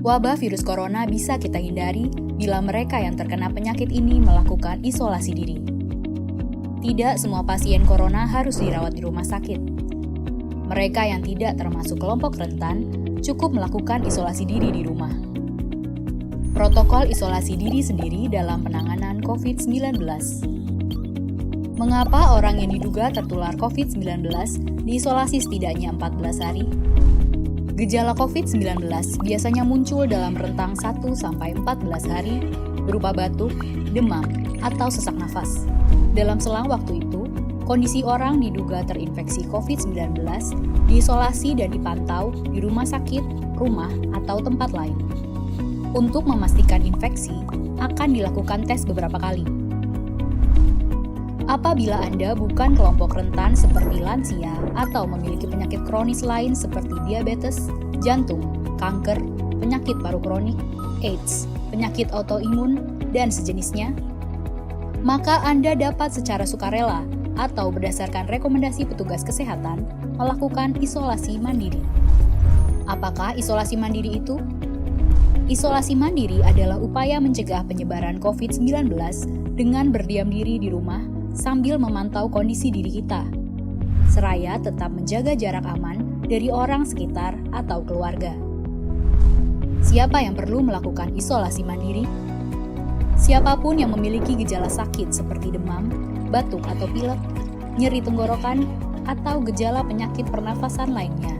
Wabah virus corona bisa kita hindari bila mereka yang terkena penyakit ini melakukan isolasi diri. Tidak semua pasien corona harus dirawat di rumah sakit. Mereka yang tidak termasuk kelompok rentan cukup melakukan isolasi diri di rumah. Protokol isolasi diri sendiri dalam penanganan COVID-19. Mengapa orang yang diduga tertular COVID-19 diisolasi setidaknya 14 hari? Gejala COVID-19 biasanya muncul dalam rentang 1-14 hari berupa batuk, demam, atau sesak nafas. Dalam selang waktu itu, kondisi orang diduga terinfeksi COVID-19 diisolasi dan dipantau di rumah sakit, rumah, atau tempat lain. Untuk memastikan infeksi, akan dilakukan tes beberapa kali. Apabila Anda bukan kelompok rentan seperti lansia atau memiliki penyakit kronis lain seperti diabetes, jantung, kanker, penyakit paru kronik, AIDS, penyakit autoimun, dan sejenisnya, maka Anda dapat secara sukarela atau berdasarkan rekomendasi petugas kesehatan melakukan isolasi mandiri. Apakah isolasi mandiri itu? Isolasi mandiri adalah upaya mencegah penyebaran COVID-19 dengan berdiam diri di rumah sambil memantau kondisi diri kita, seraya tetap menjaga jarak aman dari orang sekitar atau keluarga. Siapa yang perlu melakukan isolasi mandiri? Siapapun yang memiliki gejala sakit seperti demam, batuk atau pilek, nyeri tenggorokan, atau gejala penyakit pernafasan lainnya,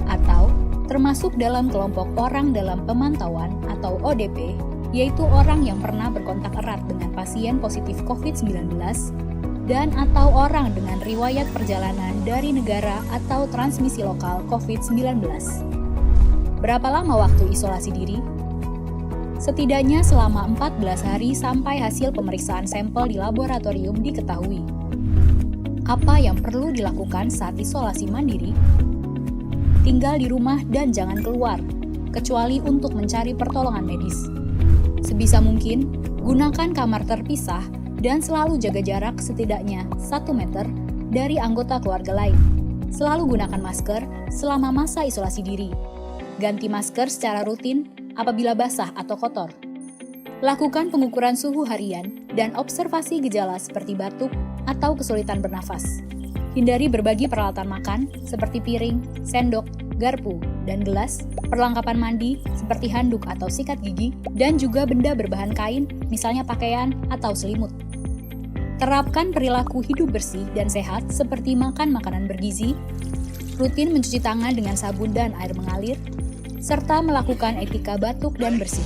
atau termasuk dalam kelompok orang dalam pemantauan atau ODP, yaitu orang yang pernah berkontak erat dengan pasien positif COVID-19 dan atau orang dengan riwayat perjalanan dari negara atau transmisi lokal COVID-19. Berapa lama waktu isolasi diri? Setidaknya selama 14 hari sampai hasil pemeriksaan sampel di laboratorium diketahui. Apa yang perlu dilakukan saat isolasi mandiri? Tinggal di rumah dan jangan keluar, kecuali untuk mencari pertolongan medis. Sebisa mungkin, gunakan kamar terpisah dan selalu jaga jarak setidaknya 1 meter dari anggota keluarga lain. Selalu gunakan masker selama masa isolasi diri. Ganti masker secara rutin apabila basah atau kotor. Lakukan pengukuran suhu harian dan observasi gejala seperti batuk atau kesulitan bernafas. Hindari berbagi peralatan makan seperti piring, sendok, garpu, dan gelas, perlengkapan mandi seperti handuk atau sikat gigi, dan juga benda berbahan kain, misalnya pakaian atau selimut. Terapkan perilaku hidup bersih dan sehat seperti makan makanan bergizi, rutin mencuci tangan dengan sabun dan air mengalir, serta melakukan etika batuk dan bersih.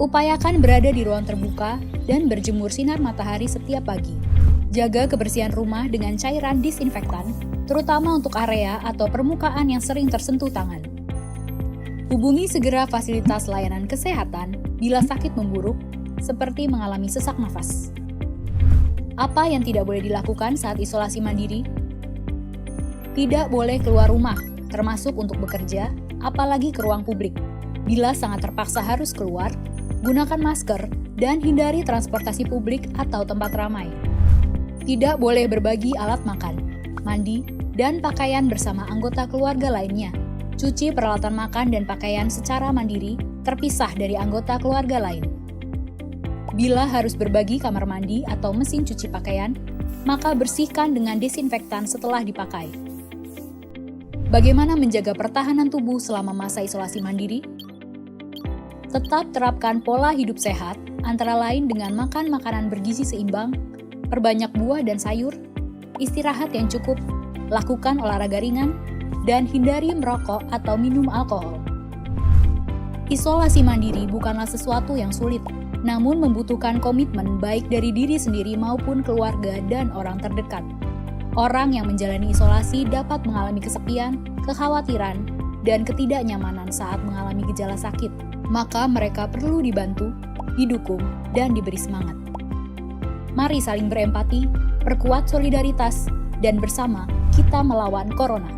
Upayakan berada di ruang terbuka dan berjemur sinar matahari setiap pagi. Jaga kebersihan rumah dengan cairan disinfektan, terutama untuk area atau permukaan yang sering tersentuh tangan. Hubungi segera fasilitas layanan kesehatan bila sakit memburuk, seperti mengalami sesak nafas. Apa yang tidak boleh dilakukan saat isolasi mandiri? Tidak boleh keluar rumah, termasuk untuk bekerja, apalagi ke ruang publik. Bila sangat terpaksa harus keluar, gunakan masker dan hindari transportasi publik atau tempat ramai. Tidak boleh berbagi alat makan, mandi, dan pakaian bersama anggota keluarga lainnya. Cuci peralatan makan dan pakaian secara mandiri, terpisah dari anggota keluarga lain. Bila harus berbagi kamar mandi atau mesin cuci pakaian, maka bersihkan dengan desinfektan setelah dipakai. Bagaimana menjaga pertahanan tubuh selama masa isolasi mandiri? Tetap terapkan pola hidup sehat, antara lain dengan makan makanan bergizi seimbang, perbanyak buah dan sayur, istirahat yang cukup, lakukan olahraga ringan, dan hindari merokok atau minum alkohol. Isolasi mandiri bukanlah sesuatu yang sulit, namun membutuhkan komitmen baik dari diri sendiri maupun keluarga dan orang terdekat. Orang yang menjalani isolasi dapat mengalami kesepian, kekhawatiran, dan ketidaknyamanan saat mengalami gejala sakit. Maka mereka perlu dibantu, didukung, dan diberi semangat. Mari saling berempati, perkuat solidaritas, dan bersama kita melawan corona.